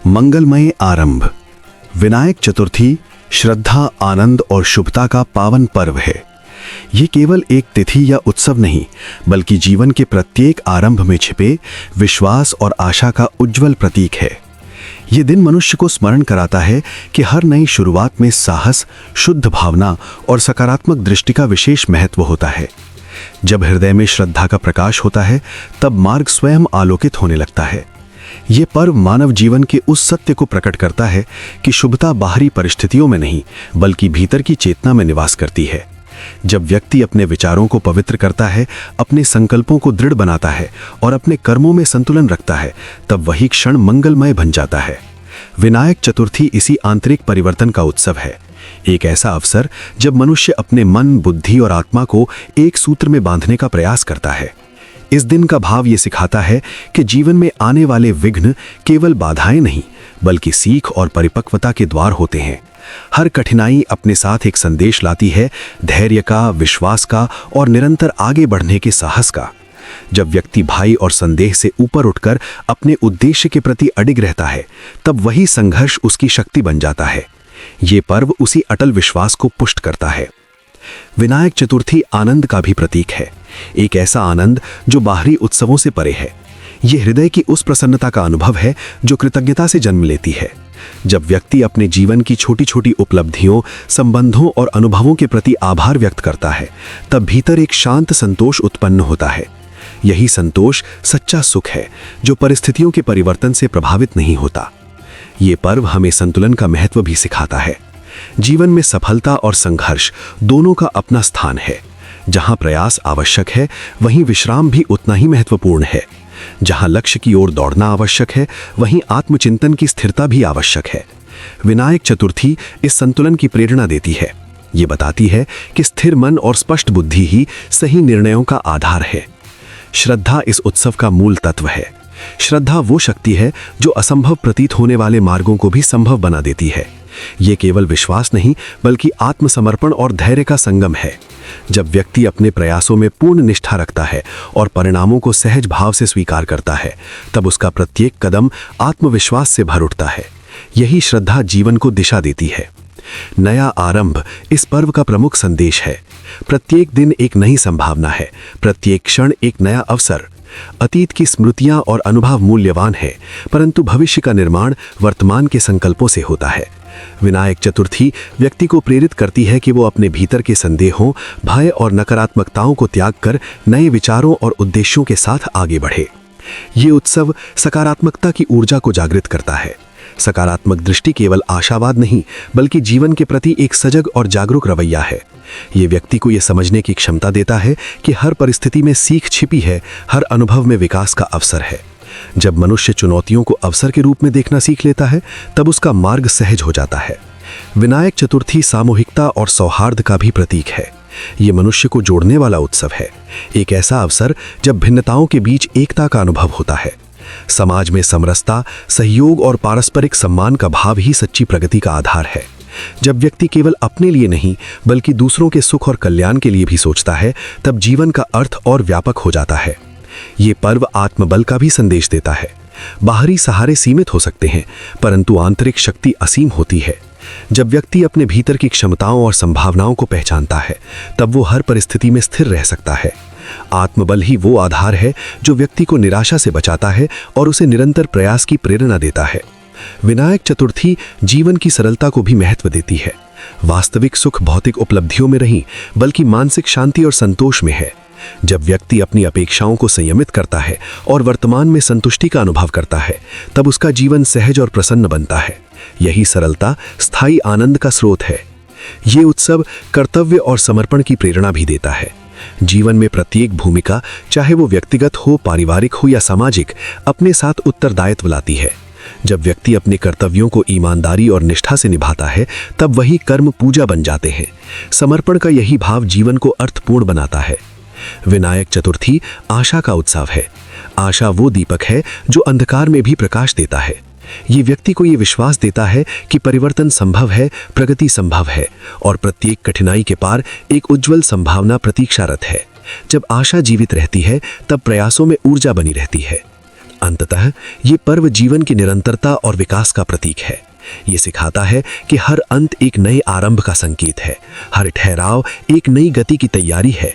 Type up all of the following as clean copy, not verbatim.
मंगलमय आरंभ। विनायक चतुर्थी श्रद्धा, आनंद और शुभता का पावन पर्व है। ये केवल एक तिथि या उत्सव नहीं, बल्कि जीवन के प्रत्येक आरंभ में छिपे विश्वास और आशा का उज्जवल प्रतीक है। ये दिन मनुष्य को स्मरण कराता है कि हर नई शुरुआत में साहस, शुद्ध भावना और सकारात्मक दृष्टि का विशेष महत्व होता है। जब हृदय में श्रद्धा का प्रकाश होता है, तब मार्ग स्वयं आलोकित होने लगता है। ये पर्व मानव जीवन के उस सत्य को प्रकट करता है कि शुभता बाहरी परिस्थितियों में नहीं, बल्कि भीतर की चेतना में निवास करती है। जब व्यक्ति अपने विचारों को पवित्र करता है, अपने संकल्पों को दृढ़ बनाता है और अपने कर्मों में संतुलन रखता है, तब वही क्षण मंगलमय बन जाता है। विनायक चतुर्थी इसी आंतरिक परिवर्तन का उत्सव है। एक ऐसा अवसर जब मनुष्य अपने मन, बुद्धि और आत्मा को एक सूत्र में बांधने का प्रयास करता है। इस दिन का भाव ये सिखाता है कि जीवन में आने वाले विघ्न केवल बाधाएं नहीं, बल्कि सीख और परिपक्वता के द्वार होते हैं। हर कठिनाई अपने साथ एक संदेश लाती है, धैर्य का, विश्वास का और निरंतर आगे बढ़ने के साहस का। जब व्यक्ति भय और संदेह से ऊपर उठकर अपने उद्देश्य के प्रति अडिग रहता है, तब वही संघर्ष उसकी शक्ति बन जाता है। ये पर्व उसी अटल विश्वास को पुष्ट करता है। विनायक चतुर्थी आनंद का भी प्रतीक है, एक ऐसा आनंद जो बाहरी उत्सवों से परे है। ये हृदय की उस प्रसन्नता का अनुभव है जो कृतज्ञता से जन्म लेती है। जब व्यक्ति अपने जीवन की छोटी छोटी उपलब्धियों, संबंधों और अनुभवों के प्रति आभार व्यक्त करता है, तब भीतर एक शांत संतोष उत्पन्न होता है। यही संतोष सच्चा सुख है, जो परिस्थितियों के परिवर्तन से प्रभावित नहीं होता। ये पर्व हमें संतुलन का महत्व भी सिखाता है। जीवन में सफलता और संघर्ष दोनों का अपना स्थान है। जहां प्रयास आवश्यक है, वहीं विश्राम भी उतना ही महत्वपूर्ण है। जहां लक्ष्य की ओर दौड़ना आवश्यक है, वहीं आत्मचिंतन की स्थिरता भी आवश्यक है। विनायक चतुर्थी इस संतुलन की प्रेरणा देती है। ये बताती है कि स्थिर मन और स्पष्ट बुद्धि ही सही निर्णयों का आधार है। श्रद्धा इस उत्सव का मूल तत्व है। श्रद्धा वो शक्ति है जो असंभव प्रतीत होने वाले मार्गों को भी संभव बना देती है। ये केवल विश्वास नहीं, बल्कि आत्मसमर्पण और धैर्य का संगम है। जब व्यक्ति अपने प्रयासों में पूर्ण निष्ठा रखता है और परिणामों को सहज भाव से स्वीकार करता है, तब उसका प्रत्येक कदम आत्मविश्वास से भर उठता है। यही श्रद्धा जीवन को दिशा देती है। नया आरंभ इस पर्व का प्रमुख संदेश है। प्रत्येक दिन एक नई संभावना है, प्रत्येक क्षण एक नया अवसर। अतीत की स्मृतियां और अनुभव मूल्यवान है, परंतु भविष्य का निर्माण वर्तमान के संकल्पों से होता है। विनायक चतुर्थी व्यक्ति को प्रेरित करती है कि वो अपने भीतर के संदेहों, भय और नकारात्मकताओं को त्याग कर नए विचारों और उद्देश्यों के साथ आगे बढ़े। ये उत्सव सकारात्मकता की ऊर्जा को जागृत करता है। सकारात्मक दृष्टि केवल आशावाद नहीं, बल्कि जीवन के प्रति एक सजग और जागरूक रवैया है। ये व्यक्ति को ये समझने की क्षमता देता है कि हर परिस्थिति में सीख छिपी है, हर अनुभव में विकास का अवसर है। जब मनुष्य चुनौतियों को अवसर के रूप में देखना सीख लेता है, तब उसका मार्ग सहज हो जाता है। विनायक चतुर्थी सामूहिकता और सौहार्द का भी प्रतीक है। ये मनुष्य को जोड़ने वाला उत्सव है, एक ऐसा अवसर जब भिन्नताओं के बीच एकता का अनुभव होता है। समाज में समरसता, सहयोग और पारस्परिक सम्मान का भाव ही सच्ची प्रगति का आधार है। जब व्यक्ति केवल अपने लिए नहीं, बल्कि दूसरों के सुख और कल्याण के लिए भी सोचता है, तब जीवन का अर्थ और व्यापक हो जाता है। ये पर्व आत्मबल का भी संदेश देता है। बाहरी सहारे सीमित हो सकते हैं, परंतु आंतरिक शक्ति असीम होती है। जब व्यक्ति अपने भीतर की क्षमताओं और संभावनाओं को पहचानता है, तब वो हर परिस्थिति में स्थिर रह सकता है। आत्मबल ही वो आधार है जो व्यक्ति को निराशा से बचाता है और उसे निरंतर प्रयास की प्रेरणा देता है। विनायक चतुर्थी जीवन की सरलता को भी महत्व देती है। वास्तविक सुख भौतिक उपलब्धियों में नहीं, बल्कि मानसिक शांति और संतोष में है। जब व्यक्ति अपनी अपेक्षाओं को संयमित करता है और वर्तमान में संतुष्टि का अनुभव करता है, तब उसका जीवन सहज और प्रसन्न बनता है। यही सरलता स्थायी आनंद का स्रोत है। ये उत्सव कर्तव्य और समर्पण की प्रेरणा भी देता है। जीवन में प्रत्येक भूमिका, चाहे वो व्यक्तिगत हो, पारिवारिक हो या सामाजिक, अपने साथ उत्तरदायित्व लाती है। जब व्यक्ति अपने कर्तव्यों को ईमानदारी और निष्ठा से निभाता है, तब वही कर्म पूजा बन जाते हैं। समर्पण का यही भाव जीवन को अर्थपूर्ण बनाता है। विनायक चतुर्थी आशा का उत्सव है। आशा वो दीपक है जो अंधकार में भी प्रकाश देता है। ये व्यक्ति को ये विश्वास देता है कि परिवर्तन संभव है, प्रगति संभव है और प्रत्येक कठिनाई के पार एक उज्जवल संभावना प्रतीक्षारत है। जब आशा जीवित रहती है, तब प्रयासों में ऊर्जा बनी रहती है। अंततः ये पर्व जीवन की निरंतरता और विकास का प्रतीक है। ये सिखाता है कि हर अंत एक नए आरंभ का संकेत है, हर ठहराव एक नई गति की तैयारी है।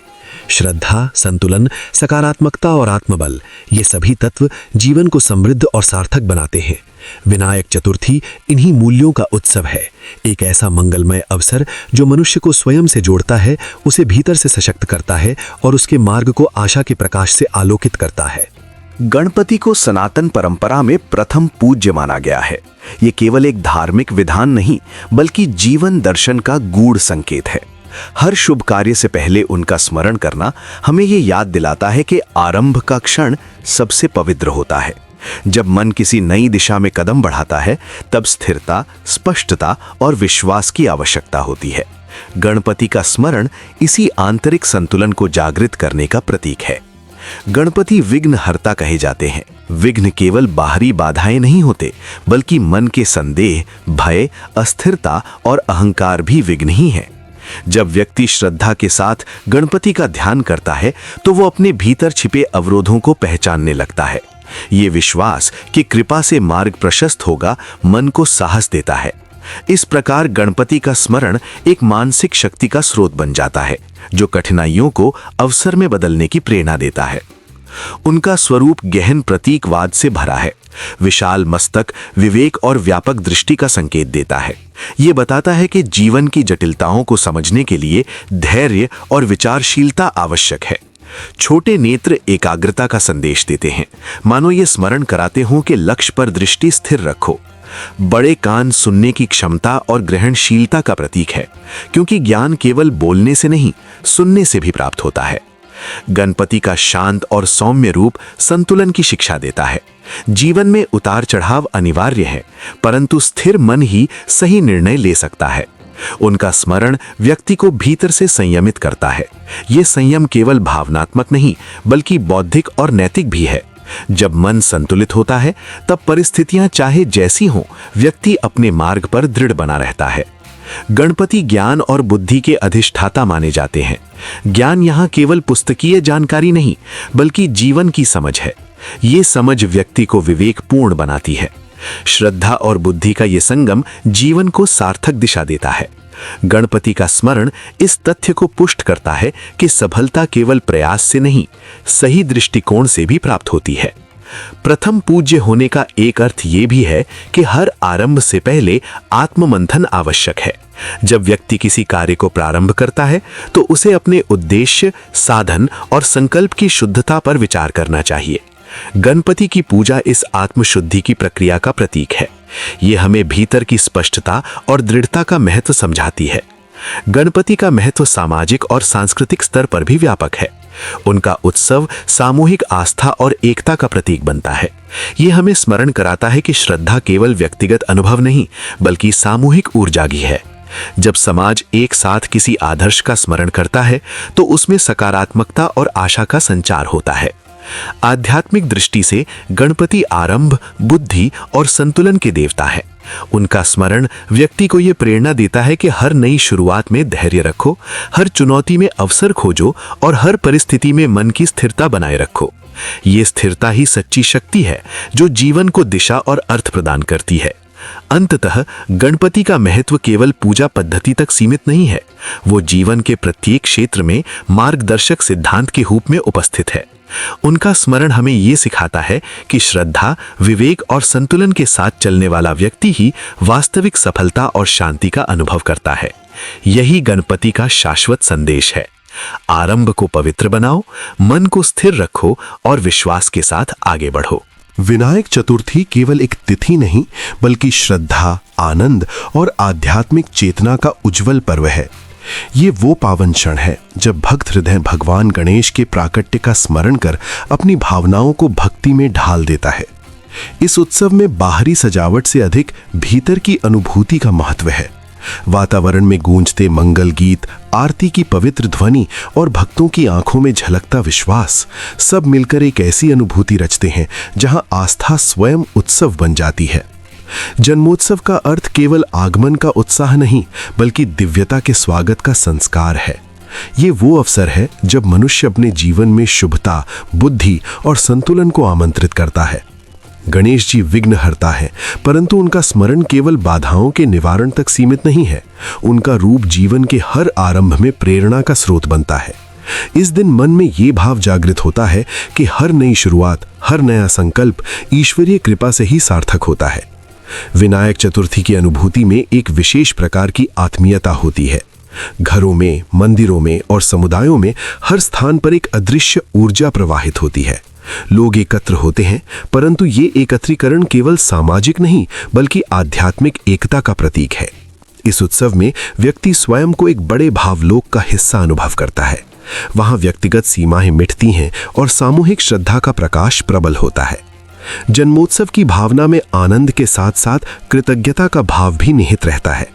श्रद्धा, संतुलन, सकारात्मकता और आत्मबल, ये सभी तत्व जीवन को समृद्ध और सार्थक बनाते हैं। विनायक चतुर्थी इन्हीं मूल्यों का उत्सव है, एक ऐसा मंगलमय अवसर जो मनुष्य को स्वयं से जोड़ता है, उसे भीतर से सशक्त करता है और उसके मार्ग को आशा के प्रकाश से आलोकित करता है। गणपति को सनातन परंपरा में प्रथम पूज्य माना गया है। ये केवल एक धार्मिक विधान नहीं, बल्कि जीवन दर्शन का गूढ़ संकेत है। हर शुभ कार्य से पहले उनका स्मरण करना हमें ये याद दिलाता है कि आरंभ का क्षण सबसे पवित्र होता है। जब मन किसी नई दिशा में कदम बढ़ाता है, तब स्थिरता, स्पष्टता और विश्वास की आवश्यकता होती है। गणपति का स्मरण इसी आंतरिक संतुलन को जागृत करने का प्रतीक है। गणपति विघ्नहर्ता कहे जाते हैं। विघ्न केवल बाहरी बाधाएं नहीं होते, बल्कि मन के संदेह, भय, अस्थिरता और अहंकार भी विघ्न ही हैं। जब व्यक्ति श्रद्धा के साथ गणपति का ध्यान करता है, तो वो अपने भीतर छिपे अवरोधों को पहचानने लगता है। ये विश्वास कि कृपा से मार्ग प्रशस्त होगा, मन को साहस देता है। इस प्रकार गणपति का स्मरण एक मानसिक शक्ति का स्रोत बन जाता है, जो कठिनाइयों को अवसर में बदलने की प्रेरणा देता है। उनका स्वरूप गहन प्रतीकवाद से भरा है। विशाल मस्तक विवेक और व्यापक दृष्टि का संकेत देता है। ये बताता है कि जीवन की जटिलताओं को समझने के लिए धैर्य और विचारशीलता आवश्यक है। छोटे नेत्र एकाग्रता का संदेश देते हैं, मानो ये स्मरण कराते हों कि लक्ष्य पर दृष्टि स्थिर रखो। बड़े कान सुनने की क्षमता और ग्रहणशीलता का प्रतीक है, क्योंकि ज्ञान केवल बोलने से नहीं, सुनने से भी प्राप्त होता है। गणपति का शांत और सौम्य रूप संतुलन की शिक्षा देता है। जीवन में उतार चढ़ाव अनिवार्य है, परंतु स्थिर मन ही सही निर्णय ले सकता है। उनका स्मरण व्यक्ति को भीतर से संयमित करता है। ये संयम केवल भावनात्मक नहीं, बल्कि बौद्धिक और नैतिक भी है। जब मन संतुलित होता है, तब परिस्थितियां चाहे जैसी हों, व्यक्ति अपने मार्ग पर दृढ़ बना रहता है। गणपति ज्ञान और बुद्धि के अधिष्ठाता माने जाते हैं। ज्ञान यहाँ केवल पुस्तकीय जानकारी नहीं, बल्कि जीवन की समझ है। ये समझ व्यक्ति को विवेकपूर्ण बनाती है। श्रद्धा और बुद्धि का ये संगम जीवन को सार्थक दिशा देता है। गणपति का स्मरण इस तथ्य को पुष्ट करता है कि सफलता केवल प्रयास से नहीं, सही दृष्टिकोण से भी प्राप्त होती है। प्रथम पूज्य होने का एक अर्थ ये भी है कि हर आरंभ से पहले आत्ममंथन आवश्यक है। जब व्यक्ति किसी कार्य को प्रारंभ करता है, तो उसे अपने उद्देश्य, साधन और संकल्प की शुद्धता पर विचार करना चाहिए। गणपति की पूजा इस आत्मशुद्धि की प्रक्रिया का प्रतीक है। ये हमें भीतर की स्पष्टता और दृढ़ता का महत्व समझाती है। गणपति का महत्व सामाजिक और सांस्कृतिक स्तर पर भी व्यापक है। उनका उत्सव सामूहिक आस्था और एकता का प्रतीक बनता है। ये हमें स्मरण कराता है कि श्रद्धा केवल व्यक्तिगत अनुभव नहीं, बल्कि सामूहिक ऊर्जा की है। जब समाज एक साथ किसी आदर्श का स्मरण करता है, तो उसमें सकारात्मकता और आशा का संचार होता है। आध्यात्मिक दृष्टि से गणपति आरंभ, बुद्धि और संतुलन के देवता है। उनका स्मरण व्यक्ति को यह प्रेरणा देता है कि हर नई शुरुआत में धैर्य रखो, हर चुनौती में अवसर खोजो और हर परिस्थिति में मन की स्थिरता बनाए रखो। ये स्थिरता ही सच्ची शक्ति है, जो जीवन को दिशा और अर्थ प्रदान करती है। अंततः गणपति का महत्व केवल पूजा पद्धति तक सीमित नहीं है। वो जीवन के प्रत्येक क्षेत्र में मार्गदर्शक सिद्धांत के रूप में उपस्थित है। उनका स्मरण हमें ये सिखाता है कि श्रद्धा, विवेक और संतुलन के साथ चलने वाला व्यक्ति ही वास्तविक सफलता और शांति का अनुभव करता है। यही गणपति का शाश्वत संदेश है। आरंभ को पवित्र बनाओ, मन को स्थिर रखो और विश्वास के साथ आगे बढ़ो। विनायक चतुर्थी केवल एक तिथि नहीं, बल्कि श्रद्धा, आनंद और आध्यात्मिक चेतना का उज्जवल पर्व है। ये वो पावन क्षण है जब भक्त हृदय भगवान गणेश के प्राकट्य का स्मरण कर अपनी भावनाओं को भक्ति में ढाल देता है। इस उत्सव में बाहरी सजावट से अधिक भीतर की अनुभूति का महत्व है। वातावरण में गूंजते मंगल गीत, आरती की पवित्र ध्वनि और भक्तों की आंखों में झलकता विश्वास, सब मिलकर एक ऐसी अनुभूति रचते हैं जहां आस्था स्वयं उत्सव बन जाती है। जन्मोत्सव का अर्थ केवल आगमन का उत्साह नहीं, बल्कि दिव्यता के स्वागत का संस्कार है। ये वो अवसर है जब मनुष्य अपने जीवन में शुभता, बुद्धि और संतुलन को आमंत्रित करता है। गणेश जी विघ्नहर्ता है, परंतु उनका स्मरण केवल बाधाओं के निवारण तक सीमित नहीं है। उनका रूप जीवन के हर आरंभ में प्रेरणा का स्रोत बनता है। इस दिन मन में ये भाव जागृत होता है कि हर नई शुरुआत, हर नया संकल्प ईश्वरीय कृपा से ही सार्थक होता है। विनायक चतुर्थी की अनुभूति में एक विशेष प्रकार की आत्मीयता होती है। घरों में, मंदिरों में और समुदायों में हर स्थान पर एक अदृश्य ऊर्जा प्रवाहित होती है। लोग एकत्र होते हैं, परंतु ये एकत्रीकरण केवल सामाजिक नहीं बल्कि आध्यात्मिक एकता का प्रतीक है। इस उत्सव में व्यक्ति स्वयं को एक बड़े भावलोक का हिस्सा अनुभव करता है। वहां व्यक्तिगत सीमाएं मिटती हैं और सामूहिक श्रद्धा का प्रकाश प्रबल होता है। जन्मोत्सव की भावना में आनंद के साथ साथ कृतज्ञता का भाव भी निहित रहता है।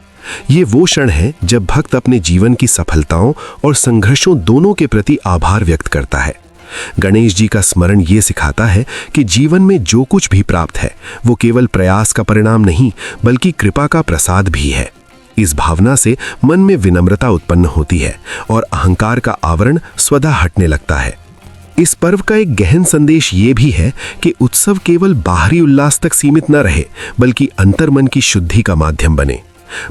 ये वो क्षण है जब भक्त अपने जीवन की सफलताओं और संघर्षों दोनों के प्रति आभार व्यक्त करता है। गणेश जी का स्मरण ये सिखाता है कि जीवन में जो कुछ भी प्राप्त है वो केवल प्रयास का परिणाम नहीं बल्कि कृपा का प्रसाद भी है। इस भावना से मन में विनम्रता उत्पन्न होती है और अहंकार का आवरण स्वतः हटने लगता है। इस पर्व का एक गहन संदेश ये भी है कि उत्सव केवल बाहरी उल्लास तक सीमित न रहे बल्कि अंतर्मन की शुद्धि का माध्यम बने।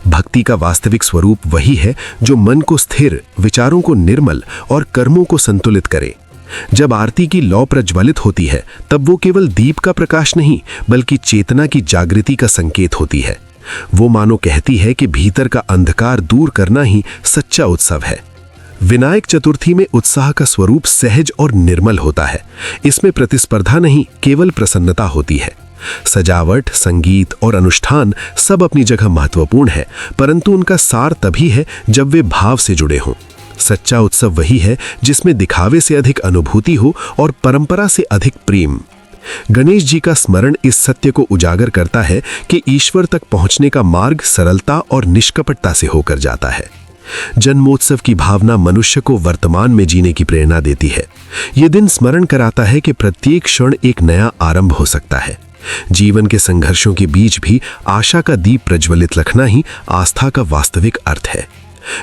भक्ति का वास्तविक स्वरूप वही है जो मन को स्थिर, विचारों को निर्मल और कर्मों को संतुलित करे। जब आरती की लौ प्रज्वलित होती है तब वो केवल दीप का प्रकाश नहीं बल्कि चेतना की जागृति का संकेत होती है। वो मानो कहती है कि भीतर का अंधकार दूर करना ही सच्चा उत्सव है। विनायक चतुर्थी में उत्साह का स्वरूप सहज और निर्मल होता है। इसमें प्रतिस्पर्धा नहीं, केवल प्रसन्नता होती है। सजावट, संगीत और अनुष्ठान सब अपनी जगह महत्वपूर्ण है, परंतु उनका सार तभी है जब वे भाव से जुड़े हों। सच्चा उत्सव वही है जिसमें दिखावे से अधिक अनुभूति हो और परंपरा से अधिक प्रेम। गणेश जी का स्मरण इस सत्य को उजागर करता है कि ईश्वर तक पहुंचने का मार्ग सरलता और निष्कपटता से होकर जाता है। जन्मोत्सव की भावना मनुष्य को वर्तमान में जीने की प्रेरणा देती है। यह दिन स्मरण कराता है कि प्रत्येक क्षण एक नया आरंभ हो सकता है। जीवन के संघर्षों के बीच भी आशा का दीप प्रज्वलित रखना ही आस्था का वास्तविक अर्थ है।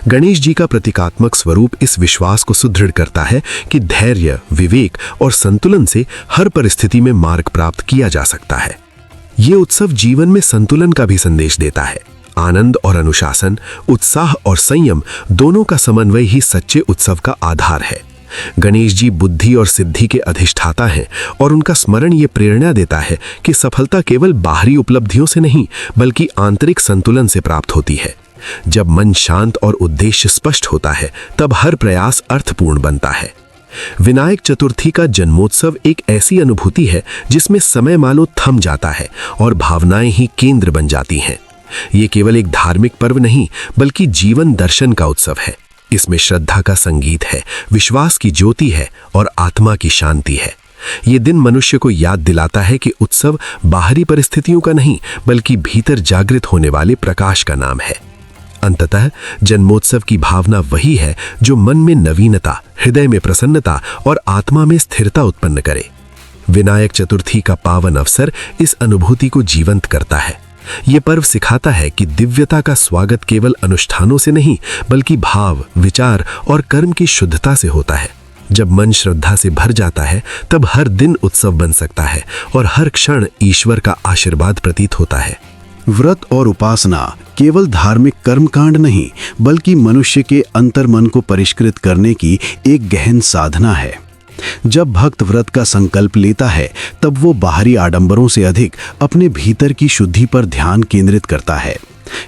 गणेश जी का प्रतीकात्मक स्वरूप इस विश्वास को सुदृढ़ करता है कि धैर्य, विवेक और संतुलन से हर परिस्थिति में मार्ग प्राप्त किया जा सकता है। ये उत्सव जीवन में संतुलन का भी संदेश देता है। आनंद और अनुशासन, उत्साह और संयम दोनों का समन्वय ही सच्चे उत्सव का आधार है। गणेश जी बुद्धि और सिद्धि के अधिष्ठाता हैं और उनका स्मरण ये प्रेरणा देता है कि सफलता केवल बाहरी उपलब्धियों से नहीं बल्कि आंतरिक संतुलन से प्राप्त होती है। जब मन शांत और उद्देश्य स्पष्ट होता है तब हर प्रयास अर्थपूर्ण बनता है। विनायक चतुर्थी का जन्मोत्सव एक ऐसी अनुभूति है जिसमें समय मानो थम जाता है और भावनाएं ही केंद्र बन जाती हैं। ये केवल एक धार्मिक पर्व नहीं बल्कि जीवन दर्शन का उत्सव है। इसमें श्रद्धा का संगीत है, विश्वास की ज्योति है और आत्मा की शांति है। ये दिन मनुष्य को याद दिलाता है कि उत्सव बाहरी परिस्थितियों का नहीं बल्कि भीतर जागृत होने वाले प्रकाश का नाम है। अंततः जन्मोत्सव की भावना वही है जो मन में नवीनता, हृदय में प्रसन्नता और आत्मा में स्थिरता उत्पन्न करे। विनायक चतुर्थी का पावन अवसर इस अनुभूति को जीवंत करता है। ये पर्व सिखाता है कि दिव्यता का स्वागत केवल अनुष्ठानों से नहीं बल्कि भाव, विचार और कर्म की शुद्धता से होता है। जब मन श्रद्धा से भर जाता है तब हर दिन उत्सव बन सकता है और हर क्षण ईश्वर का आशीर्वाद प्रतीत होता है। व्रत और उपासना केवल धार्मिक कर्मकांड नहीं बल्कि मनुष्य के अंतर्मन को परिष्कृत करने की एक गहन साधना है। जब भक्त व्रत का संकल्प लेता है तब वो बाहरी आडंबरों से अधिक अपने भीतर की शुद्धि पर ध्यान केंद्रित करता है।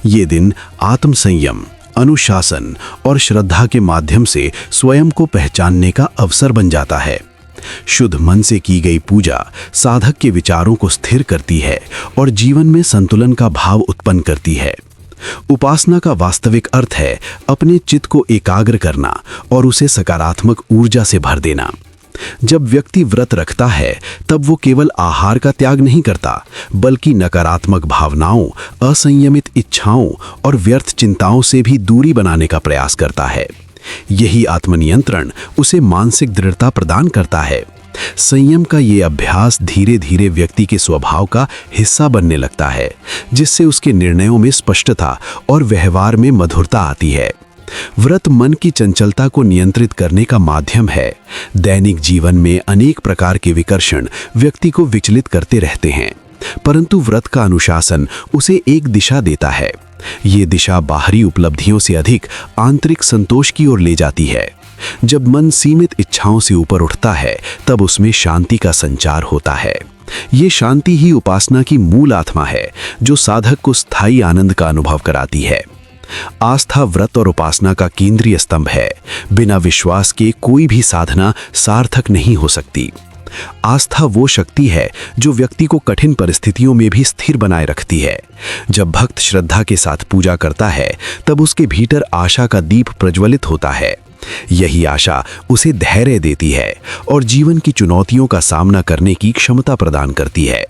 ये दिन आत्म संयम, अनुशासन और श्रद्धा के माध्यम से स्वयं को पहचानने का अवसर बन जाता है। शुद्ध मन से की गई पूजा साधक के विचारों को स्थिर करती है और जीवन में संतुलन का भाव उत्पन्न करती है। उपासना का वास्तविक अर्थ है अपने चित्त को एकाग्र करना और उसे सकारात्मक ऊर्जा से भर देना। जब व्यक्ति व्रत रखता है तब वो केवल आहार का त्याग नहीं करता बल्कि नकारात्मक भावनाओं, असंयमित इच्छाओं और व्यर्थ चिंताओं से भी दूरी बनाने का प्रयास करता है। यही आत्मनियंत्रण उसे मानसिक दृढ़ता प्रदान करता है। संयम का ये अभ्यास धीरे धीरे व्यक्ति के स्वभाव का हिस्सा बनने लगता है, जिससे उसके निर्णयों में स्पष्टता और व्यवहार में मधुरता आती है। व्रत मन की चंचलता को नियंत्रित करने का माध्यम है। दैनिक जीवन में अनेक प्रकार के विकर्षण व्यक्ति को विचलित करते रहते हैं, परंतु व्रत का अनुशासन उसे एक दिशा देता है। ये दिशा बाहरी उपलब्धियों से अधिक आंतरिक संतोष की ओर ले जाती है। जब मन सीमित इच्छाओं से ऊपर उठता है, तब उसमें शांति का संचार होता है। ये शांति ही उपासना की मूल आत्मा है, जो साधक को स्थायी आनंद का अनुभव कराती है। आस्था व्रत और उपासना का केंद्रीय स्तंभ है। बिना विश्वास के कोई भी साधना सार्थक नहीं हो सकती। आस्था वो शक्ति है जो व्यक्ति को कठिन परिस्थितियों में भी स्थिर बनाए रखती है। जब भक्त श्रद्धा के साथ पूजा करता है, तब उसके भीतर आशा का दीप प्रज्वलित होता है। यही आशा उसे धैर्य देती है और जीवन की चुनौतियों का सामना करने की क्षमता प्रदान करती है।